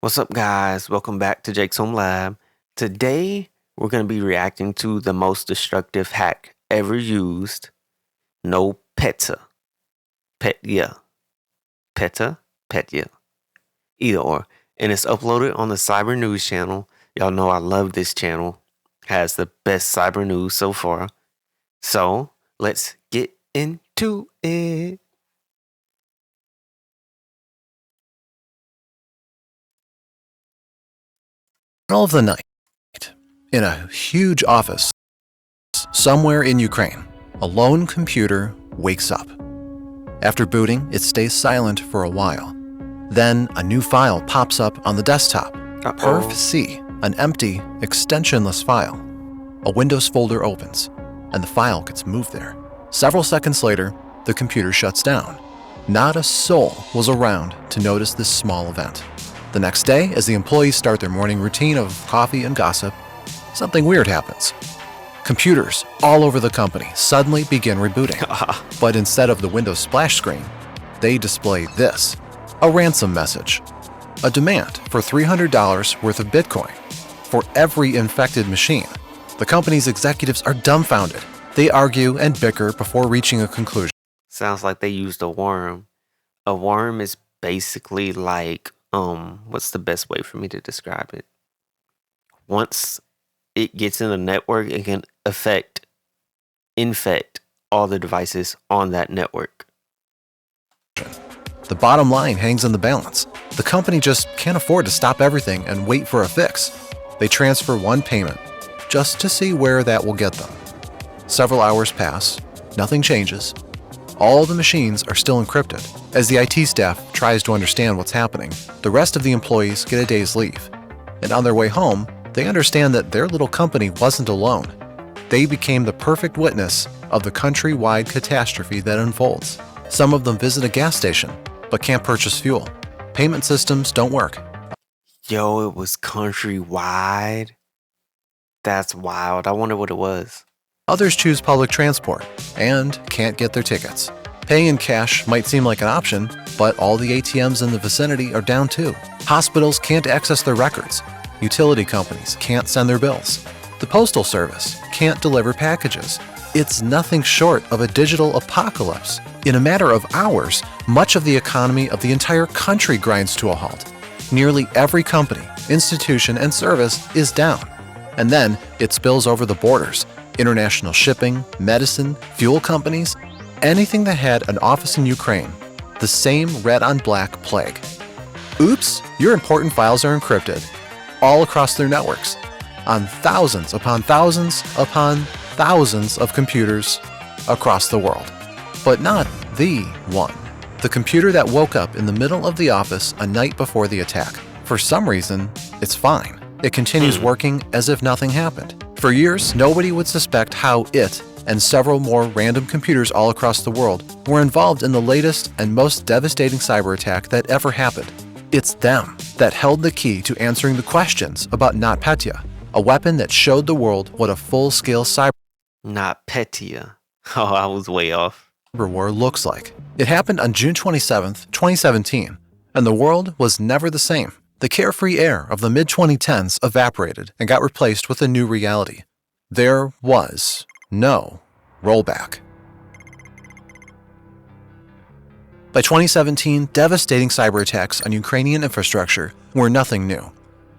What's up, guys? Welcome back to Jake's Home Lab. Today, we're going to be reacting to the most destructive hack ever used, NotPetya. Petya. Petya. Either or. And it's uploaded on the Cyber News channel. Y'all know I love this channel. Has the best cyber news so far. So, let's get into it. Middle of the night, in a huge office somewhere in Ukraine, a lone computer wakes up. After booting, it stays silent for a while. Then a new file pops up on the desktop. Perf-C, an empty, extensionless file. A Windows folder opens, and the file gets moved there. Several seconds later, the computer shuts down. Not a soul was around to notice this small event. The next day, as the employees start their morning routine of coffee and gossip, something weird happens. Computers all over the company suddenly begin rebooting. But instead of the Windows splash screen, they display this, a ransom message. A demand for $300 worth of Bitcoin for every infected machine. The company's executives are dumbfounded. They argue and bicker before reaching a conclusion. Sounds like they used a worm. A worm is basically like, what's the best way for me to describe it? Once it gets in the network, it can infect all the devices on that network. The bottom line hangs in the balance. The company just can't afford to stop everything and wait for a fix. They transfer one payment just to see where that will get them. Several hours pass, nothing changes. All the machines are still encrypted. As the IT staff tries to understand what's happening, the rest of the employees get a day's leave. And on their way home, they understand that their little company wasn't alone. They became the perfect witness of the countrywide catastrophe that unfolds. Some of them visit a gas station, but can't purchase fuel. Payment systems don't work. Yo, it was countrywide? That's wild. I wonder what it was. Others choose public transport and can't get their tickets. Paying in cash might seem like an option, but all the ATMs in the vicinity are down too. Hospitals can't access their records. Utility companies can't send their bills. The Postal Service can't deliver packages. It's nothing short of a digital apocalypse. In a matter of hours, much of the economy of the entire country grinds to a halt. Nearly every company, institution, and service is down. And then it spills over the borders. International shipping, medicine, fuel companies, anything that had an office in Ukraine, the same red-on-black plague. Oops, your important files are encrypted, all across their networks, on thousands upon thousands upon thousands of computers across the world. But not the one. The computer that woke up in the middle of the office a night before the attack. For some reason, it's fine. It continues working as if nothing happened. For years, nobody would suspect how it and several more random computers all across the world were involved in the latest and most devastating cyber attack that ever happened. It's them that held the key to answering the questions about NotPetya, a weapon that showed the world what a full-scale cyber NotPetya. Oh, I was way off. war looks like. It happened on June 27, 2017, and the world was never the same. The carefree air of the mid-2010s evaporated and got replaced with a new reality. There was no rollback. By 2017, devastating cyber attacks on Ukrainian infrastructure were nothing new.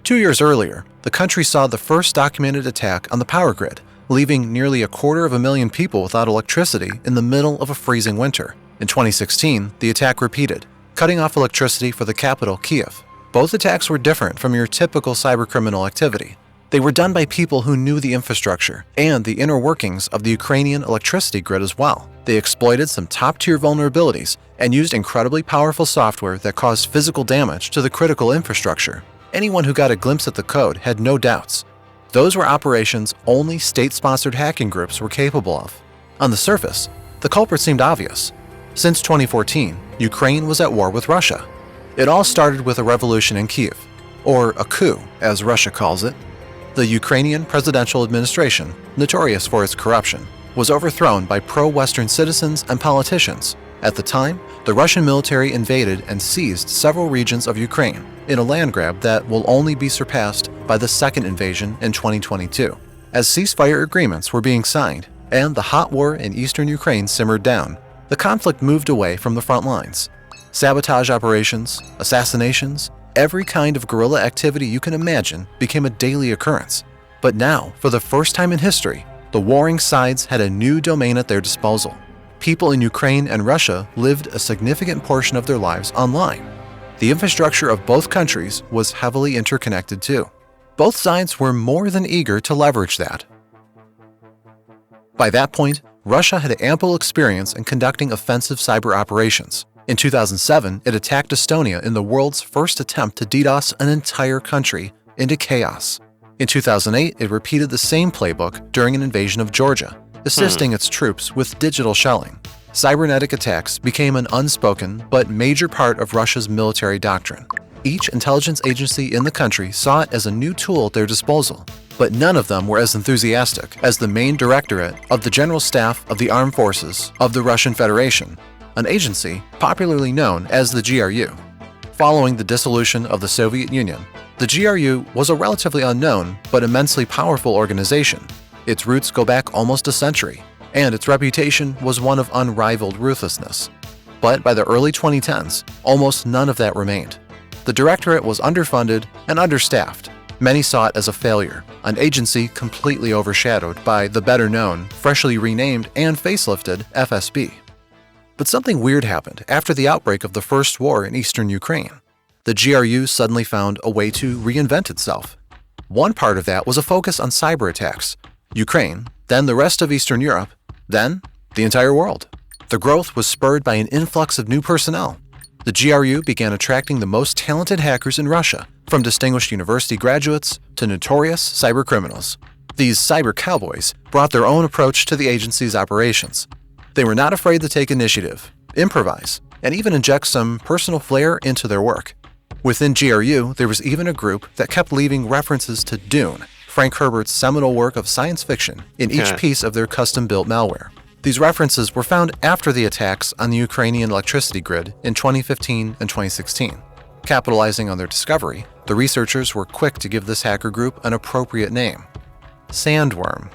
2 years earlier, the country saw the first documented attack on the power grid, leaving nearly 250,000 people without electricity in the middle of a freezing winter. In 2016, the attack repeated, cutting off electricity for the capital, Kiev. Both attacks were different from your typical cybercriminal activity. They were done by people who knew the infrastructure and the inner workings of the Ukrainian electricity grid as well. They exploited some top-tier vulnerabilities and used incredibly powerful software that caused physical damage to the critical infrastructure. Anyone who got a glimpse at the code had no doubts. Those were operations only state-sponsored hacking groups were capable of. On the surface, the culprit seemed obvious. Since 2014, Ukraine was at war with Russia. It all started with a revolution in Kiev, or a coup, as Russia calls it. The Ukrainian presidential administration, notorious for its corruption, was overthrown by pro-Western citizens and politicians. At the time, the Russian military invaded and seized several regions of Ukraine in a land grab that will only be surpassed by the second invasion in 2022. As ceasefire agreements were being signed and the hot war in eastern Ukraine simmered down, the conflict moved away from the front lines. Sabotage operations, assassinations, every kind of guerrilla activity you can imagine became a daily occurrence. But now, for the first time in history, the warring sides had a new domain at their disposal. People in Ukraine and Russia lived a significant portion of their lives online. The infrastructure of both countries was heavily interconnected too. Both sides were more than eager to leverage that. By that point, Russia had ample experience in conducting offensive cyber operations. In 2007, it attacked Estonia in the world's first attempt to DDoS an entire country into chaos. In 2008, it repeated the same playbook during an invasion of Georgia, assisting its troops with digital shelling. Cybernetic attacks became an unspoken but major part of Russia's military doctrine. Each intelligence agency in the country saw it as a new tool at their disposal, but none of them were as enthusiastic as the main directorate of the General Staff of the Armed Forces of the Russian Federation, an agency popularly known as the GRU. Following the dissolution of the Soviet Union, the GRU was a relatively unknown but immensely powerful organization. Its roots go back almost a century, and its reputation was one of unrivaled ruthlessness. But by the early 2010s, almost none of that remained. The directorate was underfunded and understaffed. Many saw it as a failure, an agency completely overshadowed by the better-known, freshly renamed and facelifted FSB. But something weird happened after the outbreak of the First War in eastern Ukraine. The GRU suddenly found a way to reinvent itself. One part of that was a focus on cyber attacks. Ukraine, then the rest of Eastern Europe, then the entire world. The growth was spurred by an influx of new personnel. The GRU began attracting the most talented hackers in Russia, from distinguished university graduates to notorious cybercriminals. These cyber cowboys brought their own approach to the agency's operations. They were not afraid to take initiative, improvise, and even inject some personal flair into their work. Within GRU, there was even a group that kept leaving references to Dune, Frank Herbert's seminal work of science fiction, in each piece of their custom-built malware. These references were found after the attacks on the Ukrainian electricity grid in 2015 and 2016. Capitalizing on their discovery, the researchers were quick to give this hacker group an appropriate name: Sandworm.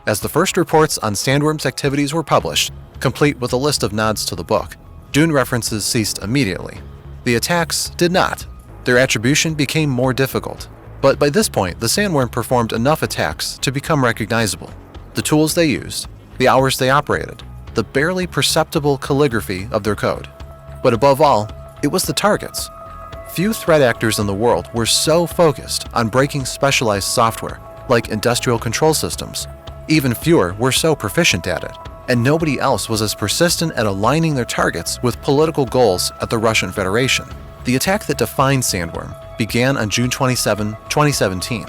As the first reports on Sandworm's activities were published, complete with a list of nods to the book, Dune references ceased immediately. The attacks did not. Their attribution became more difficult. But by this point, the Sandworm performed enough attacks to become recognizable. The tools they used, the hours they operated, the barely perceptible calligraphy of their code. But above all, it was the targets. Few threat actors in the world were so focused on breaking specialized software, like industrial control systems. Even fewer were so proficient at it, and nobody else was as persistent at aligning their targets with political goals at the Russian Federation. The attack that defined Sandworm began on June 27, 2017.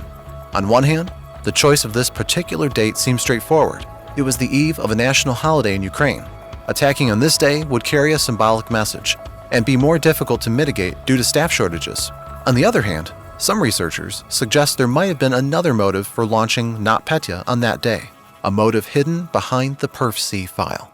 On one hand, the choice of this particular date seemed straightforward. It was the eve of a national holiday in Ukraine. Attacking on this day would carry a symbolic message and be more difficult to mitigate due to staff shortages. On the other hand, some researchers suggest there might have been another motive for launching NotPetya on that day, a motive hidden behind the perf.c file.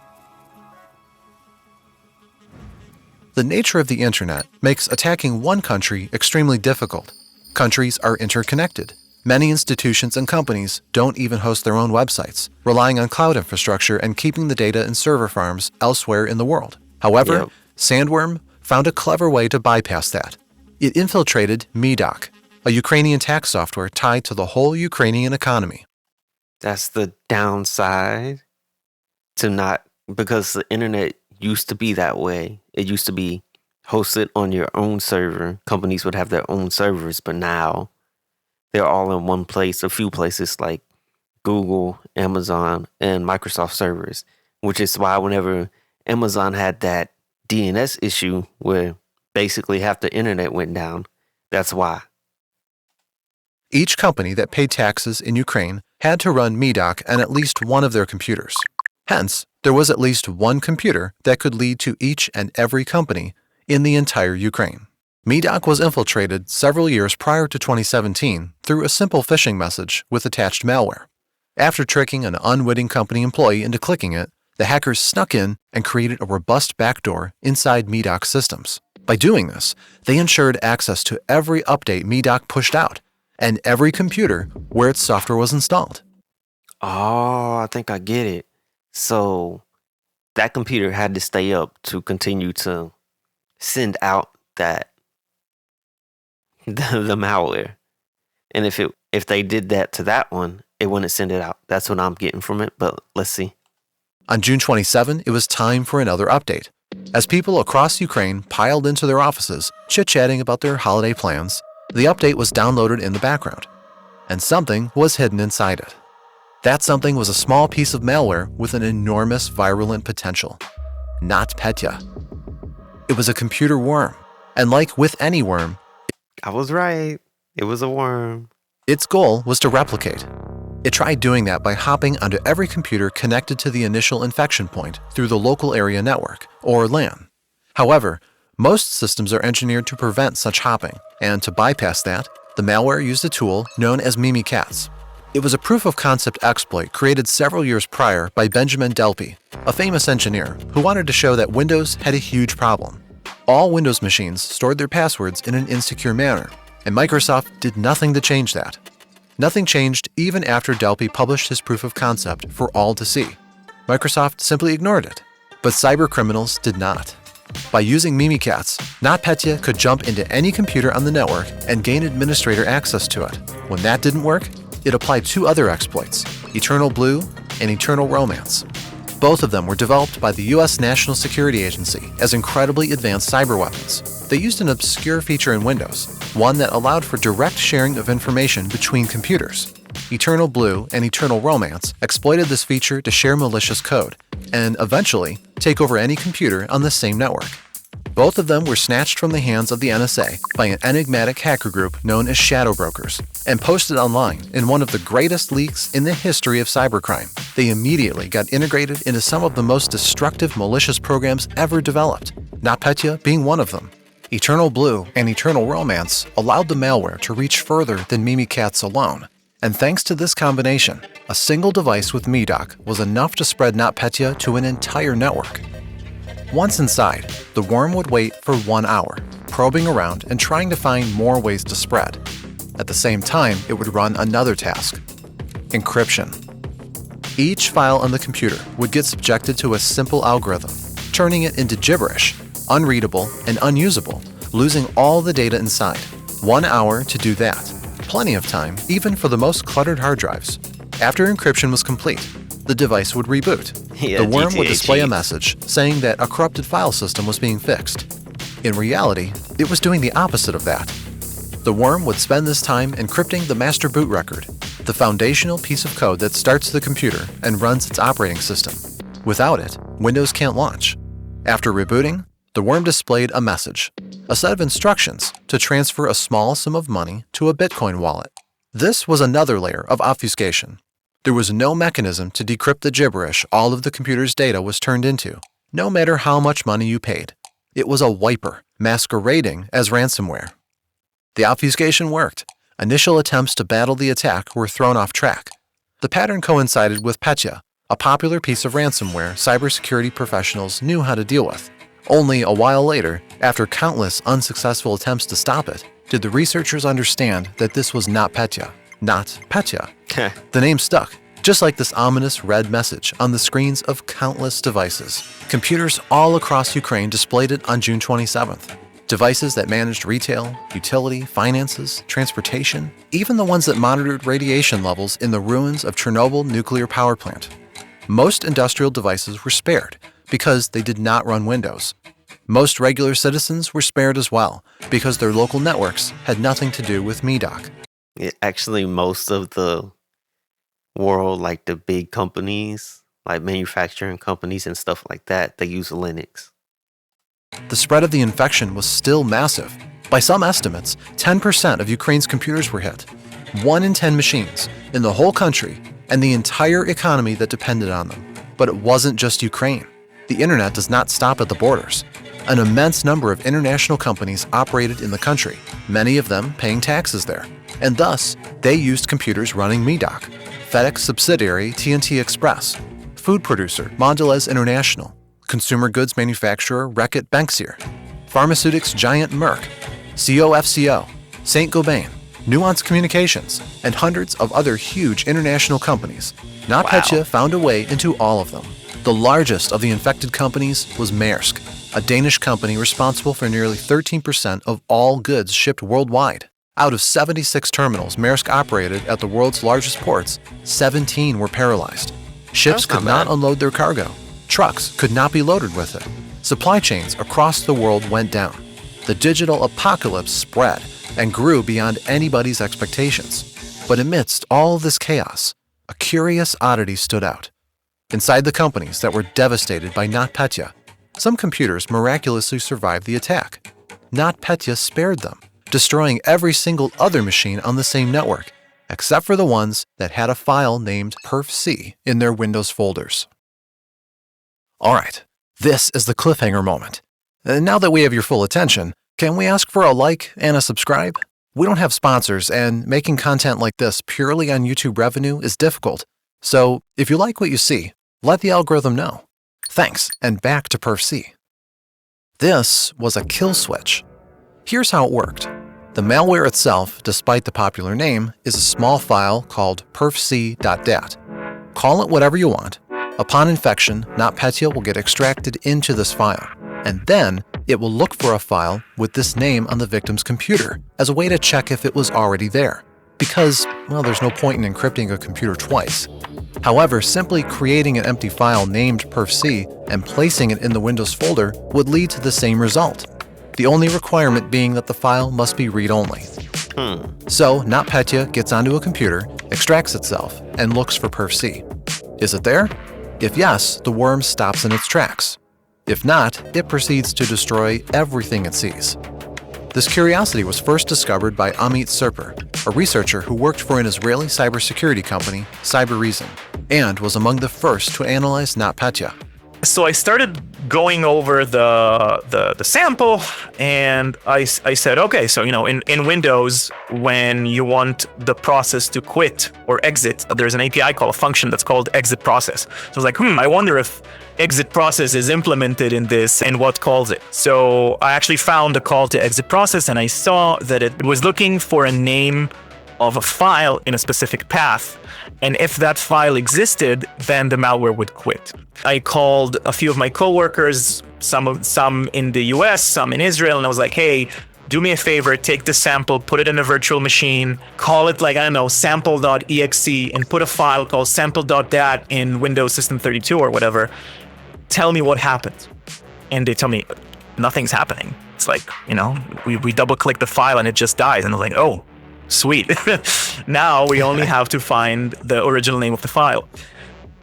The nature of the internet makes attacking one country extremely difficult. Countries are interconnected. Many institutions and companies don't even host their own websites, relying on cloud infrastructure and keeping the data in server farms elsewhere in the world. However, Sandworm found a clever way to bypass that. It infiltrated Medoc, a Ukrainian tax software tied to the whole Ukrainian economy. That's the downside to not, because the internet used to be that way. It used to be hosted on your own server. Companies would have their own servers, but now they're all in one place, a few places like Google, Amazon, and Microsoft servers, which is why whenever Amazon had that DNS issue where basically half the internet went down, that's why. Each company that paid taxes in Ukraine had to run Medoc on at least one of their computers. Hence, there was at least one computer that could lead to each and every company in the entire Ukraine. Medoc was infiltrated several years prior to 2017 through a simple phishing message with attached malware. After tricking an unwitting company employee into clicking it, The hackers snuck in and created a robust backdoor inside MeDoc systems. By doing this, they ensured access to every update MeDoc pushed out and every computer where its software was installed. Oh, I think I get it. So that computer had to stay up to continue to send out that the malware. And if they did that to that one, it wouldn't send it out. That's what I'm getting from it, but let's see. On June 27, it was time for another update. As people across Ukraine piled into their offices, chit-chatting about their holiday plans, the update was downloaded in the background, and something was hidden inside it. That something was a small piece of malware with an enormous virulent potential. NotPetya. It was a computer worm, and like with any worm, I was right. It was a worm. its goal was to replicate. It tried doing that by hopping onto every computer connected to the initial infection point through the local area network, or LAN. However, most systems are engineered to prevent such hopping, and to bypass that, the malware used a tool known as Mimikatz. It was a proof-of-concept exploit created several years prior by Benjamin Delpy, a famous engineer who wanted to show that Windows had a huge problem. All Windows machines stored their passwords in an insecure manner, and Microsoft did nothing to change that. Nothing changed even after Delpy published his proof of concept for all to see. Microsoft simply ignored it, but cybercriminals did not. By using Mimikatz, NotPetya could jump into any computer on the network and gain administrator access to it. When that didn't work, it applied two other exploits, Eternal Blue and Eternal Romance. Both of them were developed by the US National Security Agency as incredibly advanced cyber weapons. They used an obscure feature in Windows, one that allowed for direct sharing of information between computers. Eternal Blue and Eternal Romance exploited this feature to share malicious code and eventually take over any computer on the same network. Both of them were snatched from the hands of the NSA by an enigmatic hacker group known as Shadow Brokers and posted online in one of the greatest leaks in the history of cybercrime. They immediately got integrated into some of the most destructive malicious programs ever developed, NotPetya being one of them. Eternal Blue and Eternal Romance allowed the malware to reach further than Mimikatz alone. And thanks to this combination, a single device with MeDoc was enough to spread NotPetya to an entire network. Once inside, the worm would wait for 1 hour, probing around and trying to find more ways to spread. At the same time, it would run another task: encryption. Each file on the computer would get subjected to a simple algorithm, turning it into gibberish, unreadable and unusable, losing all the data inside. 1 hour to do that. Plenty of time, even for the most cluttered hard drives. After encryption was complete, the device would reboot. Yeah, the worm would GTA display a cheats. message saying that a corrupted file system was being fixed. In reality, it was doing the opposite of that. The worm would spend this time encrypting the master boot record, the foundational piece of code that starts the computer and runs its operating system. Without it, Windows can't launch. After rebooting, the worm displayed a message, a set of instructions to transfer a small sum of money to a Bitcoin wallet. This was another layer of obfuscation. There was no mechanism to decrypt the gibberish all of the computer's data was turned into, no matter how much money you paid. It was a wiper, masquerading as ransomware. The obfuscation worked. Initial attempts to battle the attack were thrown off track. The pattern coincided with Petya, a popular piece of ransomware cybersecurity professionals knew how to deal with. Only a while later, after countless unsuccessful attempts to stop it, did the researchers understand that this was not Petya. NotPetya. The name stuck, just like this ominous red message on the screens of countless devices. Computers all across Ukraine displayed it on June 27th. Devices that managed retail, utility, finances, transportation, even the ones that monitored radiation levels in the ruins of Chernobyl nuclear power plant. Most industrial devices were spared because they did not run Windows. Most regular citizens were spared as well because their local networks had nothing to do with MeDoc. Actually, most of the world, like the big companies, like manufacturing companies and stuff like that, they use Linux. The spread of the infection was still massive. By some estimates, 10% of Ukraine's computers were hit. 1 in 10 machines in the whole country and the entire economy that depended on them. But it wasn't just Ukraine. The internet does not stop at the borders. An immense number of international companies operated in the country, many of them paying taxes there. And thus, they used computers running MeDoc. FedEx subsidiary TNT Express, food producer Mondelez International, consumer goods manufacturer Reckitt Benckiser, pharmaceutics giant Merck, COFCO, Saint-Gobain, Nuance Communications, and hundreds of other huge international companies. NotPetya found a way into all of them. The largest of the infected companies was Maersk, a Danish company responsible for nearly 13% of all goods shipped worldwide. Out of 76 terminals Maersk operated at the world's largest ports, 17 were paralyzed. Ships could not unload their cargo. Trucks could not be loaded with it. Supply chains across the world went down. The digital apocalypse spread and grew beyond anybody's expectations. But amidst all this chaos, a curious oddity stood out. Inside the companies that were devastated by NotPetya, some computers miraculously survived the attack. NotPetya spared them, destroying every single other machine on the same network, except for the ones that had a file named perfc in their Windows folders. All right, this is the cliffhanger moment. Now that we have your full attention, can we ask for a like and a subscribe? We don't have sponsors, and making content like this purely on YouTube revenue is difficult. So if you like what you see, let the algorithm know. Thanks, and back to perfc. This was a kill switch. Here's how it worked. The malware itself, despite the popular name, is a small file called perfc.dat. Call it whatever you want. Upon infection, NotPetya will get extracted into this file, and then it will look for a file with this name on the victim's computer as a way to check if it was already there. Because, well, there's no point in encrypting a computer twice. However, simply creating an empty file named perfc and placing it in the Windows folder would lead to the same result. The only requirement being that the file must be read-only. So, NotPetya gets onto a computer, extracts itself, and looks for perfc. Is it there? If yes, the worm stops in its tracks. If not, it proceeds to destroy everything it sees. This curiosity was first discovered by Amit Serper, a researcher who worked for an Israeli cybersecurity company, Cybereason, and was among the first to analyze NotPetya. So I started going over the sample, and I said, okay, so in Windows, when you want the process to quit or exit, there's an API call, a function that's called exit process. So I was like, I wonder if exit process is implemented in this and what calls it. So I actually found a call to exit process, and I saw that it was looking for a name of a file in a specific path. And if that file existed, then the malware would quit. I called a few of my coworkers, some in the US, some in Israel, and I was like, hey, do me a favor, take the sample, put it in a virtual machine, call it sample.exe, and put a file called sample.dat in Windows System 32 or whatever. Tell me what happens. And they tell me, nothing's happening. It's like, we double click the file and it just dies. And I was like, oh, sweet. Now we only have to find the original name of the file.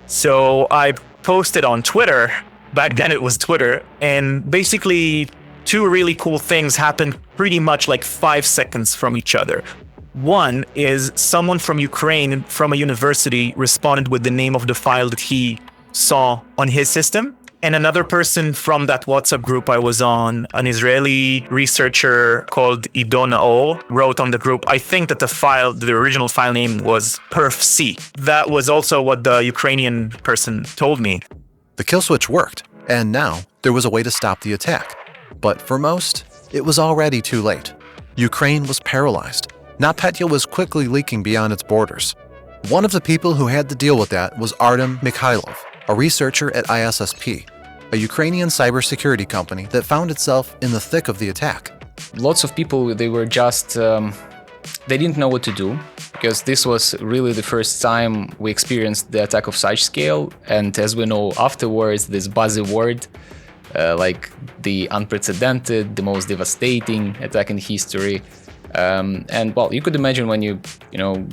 So I posted on Twitter, back then it was Twitter, and basically two really cool things happened pretty much like 5 seconds from each other. One is someone from Ukraine from a university responded with the name of the file that he saw on his system. And another person from that WhatsApp group I was on, an Israeli researcher called Idona O, wrote on the group, I think that the original file name was perfc. That was also what the Ukrainian person told me. The kill switch worked, and now there was a way to stop the attack. But for most, it was already too late. Ukraine was paralyzed. NotPetya was quickly leaking beyond its borders. One of the people who had to deal with that was Artem Mikhailov, a researcher at ISSP, a Ukrainian cybersecurity company that found itself in the thick of the attack. Lots of people, they were just, they didn't know what to do, because this was really the first time we experienced the attack of such scale. And as we know afterwards, this buzzy word, like the unprecedented, the most devastating attack in history. And well, you could imagine when you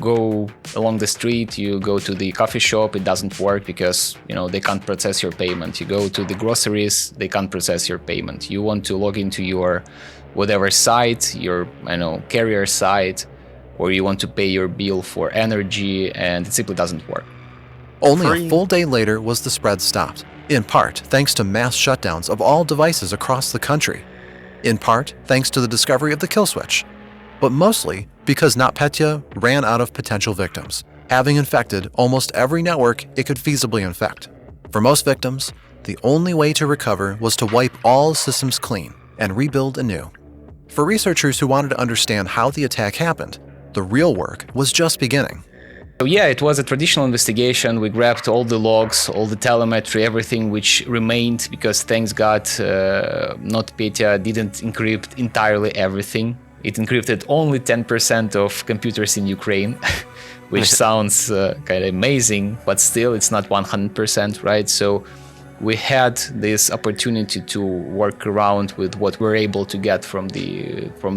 go along the street, you go to the coffee shop, it doesn't work because, they can't process your payment. You go to the groceries, they can't process your payment. You want to log into your whatever site, your, carrier site, or you want to pay your bill for energy, and it simply doesn't work. Only a full day later was the spread stopped, in part thanks to mass shutdowns of all devices across the country, in part thanks to the discovery of the kill switch, but mostly because NotPetya ran out of potential victims, having infected almost every network it could feasibly infect. For most victims, the only way to recover was to wipe all systems clean and rebuild anew. For researchers who wanted to understand how the attack happened, the real work was just beginning. So yeah, it was a traditional investigation. We grabbed all the logs, all the telemetry, everything which remained, because thanks God, NotPetya didn't encrypt entirely everything. It encrypted only 10% of computers in Ukraine, which sounds kind of amazing, but still it's not 100%, right? So we had this opportunity to work around with what we're able to get from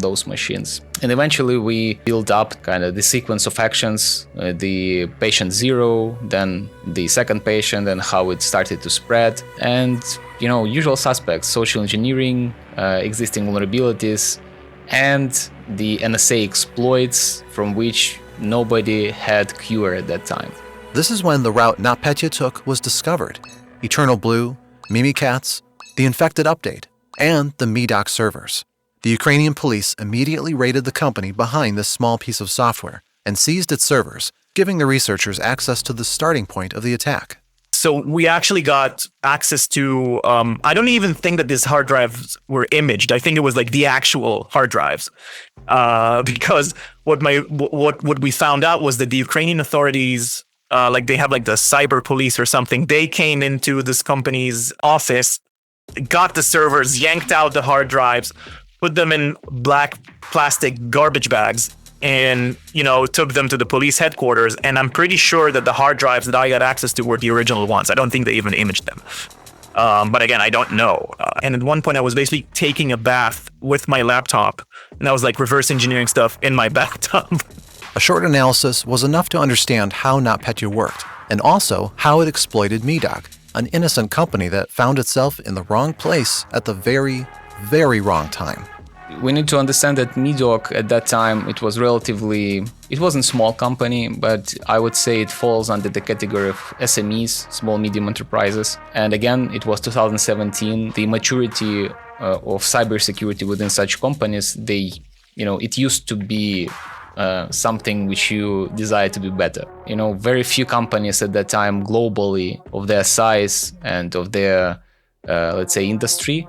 those machines. And eventually we built up kind of the sequence of actions, the patient 0, then the second patient, and how it started to spread. And, usual suspects, social engineering, existing vulnerabilities, and the NSA exploits from which nobody had cure at that time. This is when the route NotPetya took was discovered. Eternal Blue, Mimikatz, the infected update, and the MEDOC servers. The Ukrainian police immediately raided the company behind this small piece of software and seized its servers, giving the researchers access to the starting point of the attack. So we actually got access to, I don't even think that these hard drives were imaged. I think it was like the actual hard drives. Because what we found out was that the Ukrainian authorities, they have like the cyber police or something. They came into this company's office, got the servers, yanked out the hard drives, put them in black plastic garbage bags, and, took them to the police headquarters. And I'm pretty sure that the hard drives that I got access to were the original ones. I don't think they even imaged them. But again, I don't know. And at one point I was basically taking a bath with my laptop, and I was like reverse engineering stuff in my bathtub. A short analysis was enough to understand how NotPetya worked, and also how it exploited MEDOC, an innocent company that found itself in the wrong place at the very, very wrong time. We need to understand that MEDOC at that time, it wasn't a small company, but I would say it falls under the category of SMEs, small medium enterprises. And again, it was 2017. The maturity of cybersecurity within such companies, it used to be something which you desire to be better. Very few companies at that time globally of their size and of their, let's say, industry,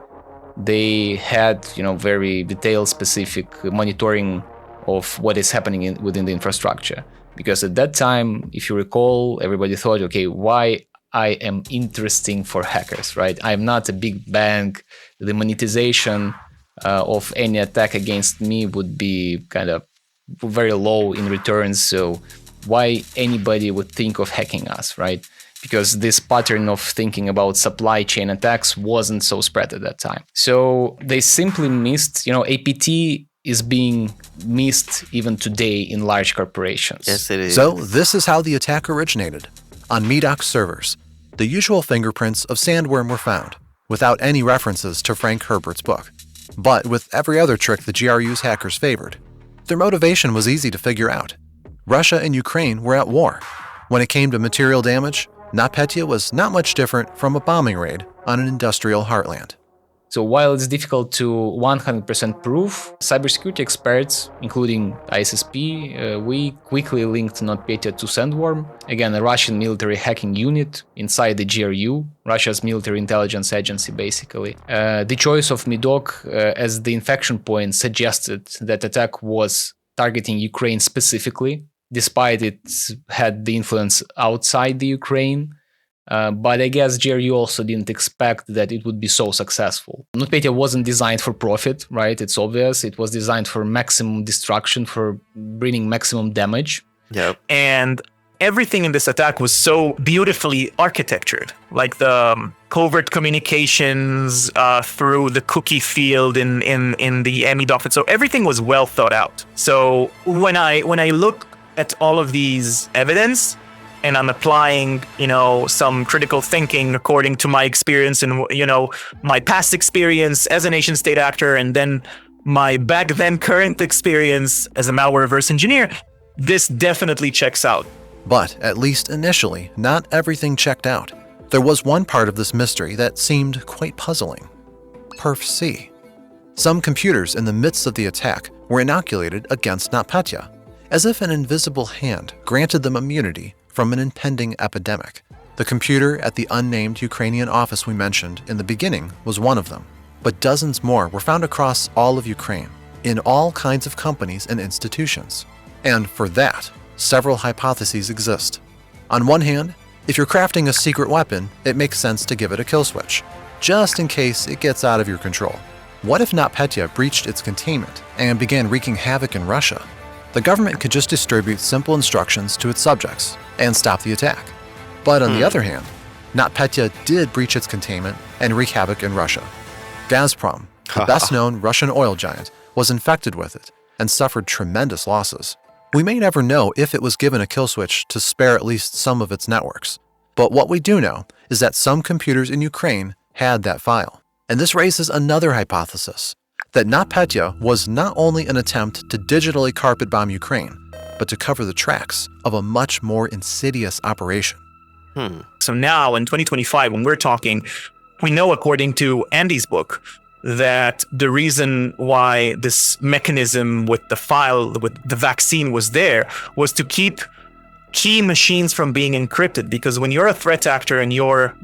they had, very detailed, specific monitoring of what is happening within the infrastructure. Because at that time, if you recall, everybody thought, okay, why I am interesting for hackers, right? I'm not a big bank. The monetization of any attack against me would be kind of very low in returns. So why anybody would think of hacking us, right? Because this pattern of thinking about supply chain attacks wasn't so spread at that time. So they simply missed, APT is being missed even today in large corporations. Yes, it is. So this is how the attack originated. On MEDOC servers, the usual fingerprints of sandworm were found, without any references to Frank Herbert's book. But with every other trick the GRU's hackers favored, their motivation was easy to figure out. Russia and Ukraine were at war. When it came to material damage, NotPetya was not much different from a bombing raid on an industrial heartland. So while it's difficult to 100% prove, cybersecurity experts, including ISSP, we quickly linked NotPetya to Sandworm, again, a Russian military hacking unit inside the GRU, Russia's military intelligence agency, basically. The choice of MEDOC as the infection point suggested that attack was targeting Ukraine specifically, despite it had the influence outside the Ukraine. But I guess GRU also didn't expect that it would be so successful. NotPetya wasn't designed for profit, right? It's obvious. It was designed for maximum destruction, for bringing maximum damage. Yep. And everything in this attack was so beautifully architectured, like the covert communications through the cookie field in the MEDOC. So everything was well thought out. So when I look at all of these evidence, and I'm applying, some critical thinking according to my experience and, my past experience as a nation state actor, and then my back then current experience as a malware reverse engineer, this definitely checks out. But at least initially, not everything checked out. There was one part of this mystery that seemed quite puzzling. Perf C. Some computers in the midst of the attack were inoculated against NotPetya, as if an invisible hand granted them immunity from an impending epidemic. The computer at the unnamed Ukrainian office we mentioned in the beginning was one of them, but dozens more were found across all of Ukraine, in all kinds of companies and institutions. And for that, several hypotheses exist. On one hand, if you're crafting a secret weapon, it makes sense to give it a kill switch, just in case it gets out of your control. What if NotPetya breached its containment and began wreaking havoc in Russia? The government could just distribute simple instructions to its subjects and stop the attack. But on the other hand, NotPetya did breach its containment and wreak havoc in Russia. Gazprom, the best-known Russian oil giant, was infected with it and suffered tremendous losses. We may never know if it was given a kill switch to spare at least some of its networks. But what we do know is that some computers in Ukraine had that file. And this raises another hypothesis, that NotPetya was not only an attempt to digitally carpet bomb Ukraine, but to cover the tracks of a much more insidious operation. So now in 2025, when we're talking, we know according to Andy's book that the reason why this mechanism with the file, with the vaccine was there, was to keep key machines from being encrypted. Because when you're a threat actor and you're,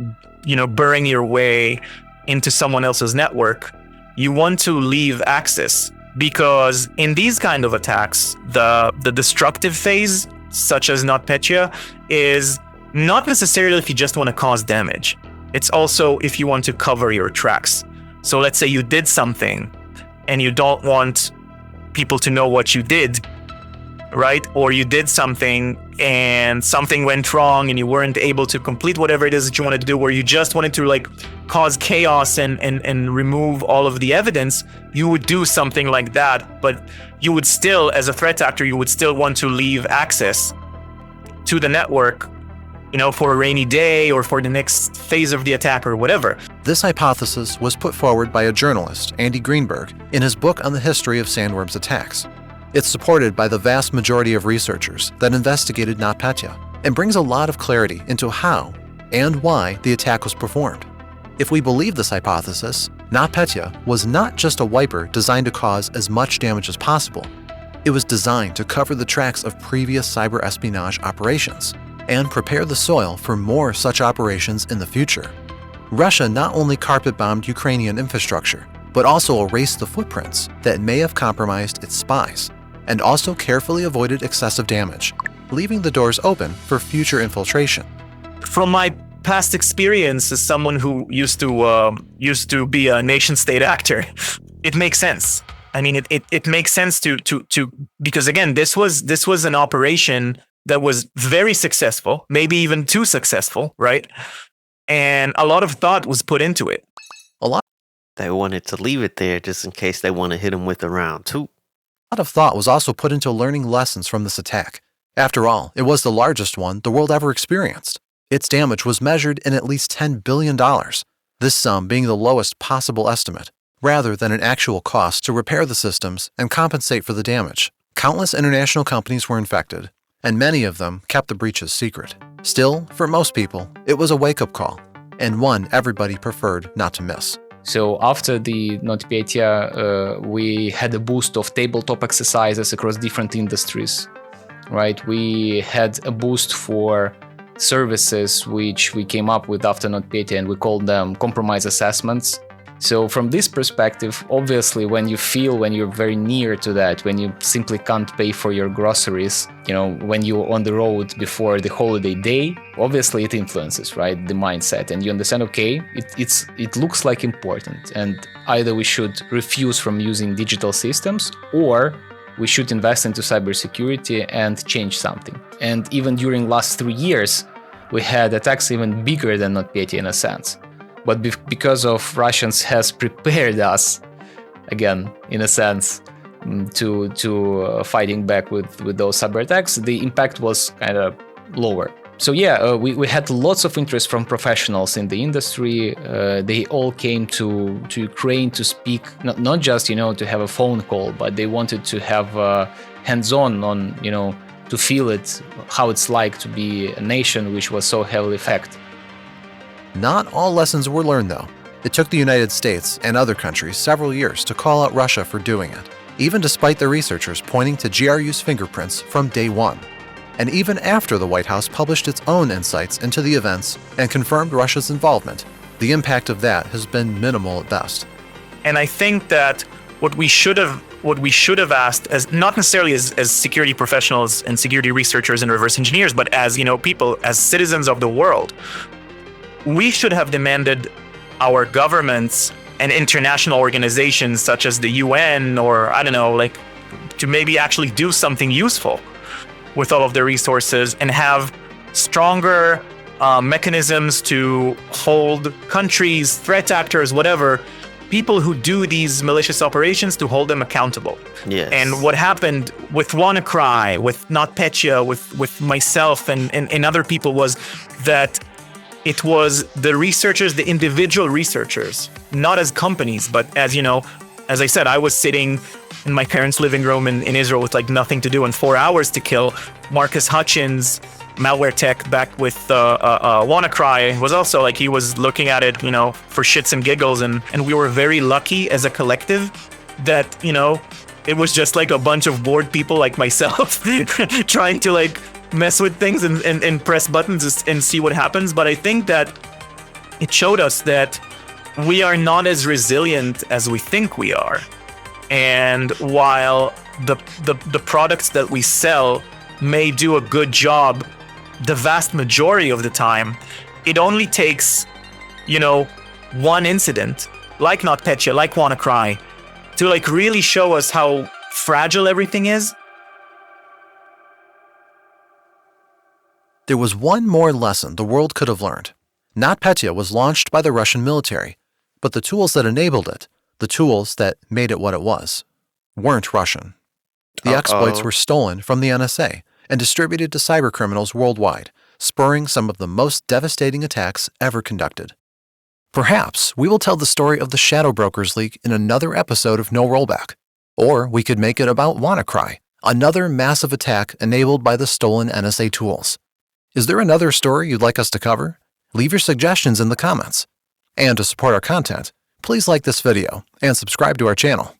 burrowing your way into someone else's network, you want to leave access. Because in these kind of attacks, the destructive phase, such as NotPetya, is not necessarily if you just want to cause damage. It's also if you want to cover your tracks. So let's say you did something and you don't want people to know what you did, right? Or you did something and something went wrong and you weren't able to complete whatever it is that you wanted to do, or you just wanted to cause chaos and remove all of the evidence, you would do something like that. But you would still, as a threat actor, you would still want to leave access to the network, for a rainy day or for the next phase of the attack or whatever. This hypothesis was put forward by a journalist, Andy Greenberg, in his book on the history of sandworms attacks. It's supported by the vast majority of researchers that investigated NotPetya and brings a lot of clarity into how and why the attack was performed. If we believe this hypothesis, NotPetya was not just a wiper designed to cause as much damage as possible. It was designed to cover the tracks of previous cyber espionage operations and prepare the soil for more such operations in the future. Russia not only carpet-bombed Ukrainian infrastructure, but also erased the footprints that may have compromised its spies, and also carefully avoided excessive damage, leaving the doors open for future infiltration. From my past experience as someone who used to be a nation-state actor, it makes sense. I mean, it makes sense to because again, this was an operation that was very successful, maybe even too successful, right? And a lot of thought was put into it. They wanted to leave it there just in case they want to hit him with a round two. A lot of thought was also put into learning lessons from this attack. After all, it was the largest one the world ever experienced. Its damage was measured in at least $10 billion, this sum being the lowest possible estimate, rather than an actual cost to repair the systems and compensate for the damage. Countless international companies were infected, and many of them kept the breaches secret. Still, for most people, it was a wake-up call, and one everybody preferred not to miss. So after the NotPetya, we had a boost of tabletop exercises across different industries, right? We had a boost for services which we came up with after NotPetya, and we called them compromise assessments. So from this perspective, obviously, when you're very near to that, when you simply can't pay for your groceries, when you're on the road before the holiday day, obviously it influences, right, the mindset. And you understand, okay, it looks like important. And either we should refuse from using digital systems, or we should invest into cybersecurity and change something. And even during last 3 years, we had attacks even bigger than NotPetya in a sense. But because of Russians has prepared us, again, in a sense, to fighting back with those cyber attacks, the impact was kind of lower. So yeah, we had lots of interest from professionals in the industry. They all came to Ukraine to speak, not just, to have a phone call, but they wanted to have hands-on on, to feel it, how it's like to be a nation which was so heavily affected. Not all lessons were learned, though. It took the United States and other countries several years to call out Russia for doing it, even despite the researchers pointing to GRU's fingerprints from day one. And even after the White House published its own insights into the events and confirmed Russia's involvement, the impact of that has been minimal at best. And I think that what we should have asked, as not necessarily as security professionals and security researchers and reverse engineers, but as people, as citizens of the world, we should have demanded our governments and international organizations such as the UN, or I don't know, like, to maybe actually do something useful with all of their resources and have stronger mechanisms to hold countries, threat actors, whatever, people who do these malicious operations, to hold them accountable. Yes. And what happened with WannaCry, with NotPetya, with myself and other people was that it was the researchers, the individual researchers, not as companies, but as as I said, I was sitting in my parents' living room in Israel with like nothing to do and 4 hours to kill. Marcus Hutchins, malware tech back with WannaCry, was also like, he was looking at it, for shits and giggles. And we were very lucky as a collective that, it was just like a bunch of bored people like myself trying to like mess with things and press buttons and see what happens. But I think that it showed us that we are not as resilient as we think we are. And while the products that we sell may do a good job the vast majority of the time, it only takes, one incident like NotPetya, like WannaCry, to like really show us how fragile everything is. There was one more lesson the world could have learned. NotPetya was launched by the Russian military, but the tools that enabled it, the tools that made it what it was, weren't Russian. The exploits were stolen from the NSA and distributed to cybercriminals worldwide, spurring some of the most devastating attacks ever conducted. Perhaps we will tell the story of the Shadow Brokers leak in another episode of No Rollback, or we could make it about WannaCry, another massive attack enabled by the stolen NSA tools. Is there another story you'd like us to cover? Leave your suggestions in the comments. And to support our content, please like this video and subscribe to our channel.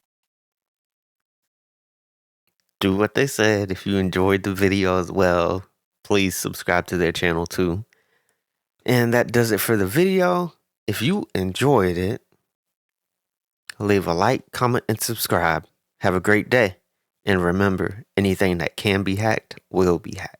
Do what they said. If you enjoyed the video as well, please subscribe to their channel too. And that does it for the video. If you enjoyed it, leave a like, comment, and subscribe. Have a great day. And remember, anything that can be hacked will be hacked.